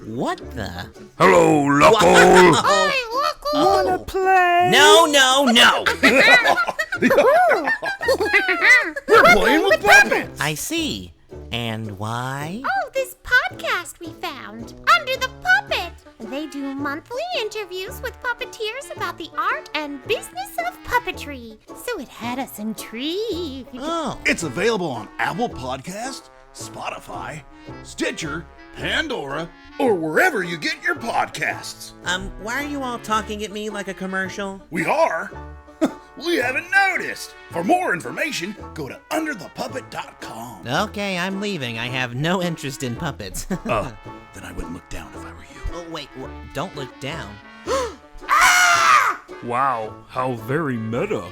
What the? Hello, Luckl. Hi, Luckl. Wanna play? No! We're playing with puppets. I see. And why? Oh, this podcast we found, Under the Puppet. They do monthly interviews with puppeteers about the art and business of puppetry. So it had us intrigued. Oh. It's available on Apple Podcast, Spotify, Stitcher, Pandora, or wherever you get your podcasts. Why are you all talking at me like a commercial? We are? We haven't noticed. For more information, go to underthepuppet.com. Okay, I'm leaving. I have no interest in puppets. Then I wouldn't look down if I were you. Oh, wait, don't look down. Wow, how very meta.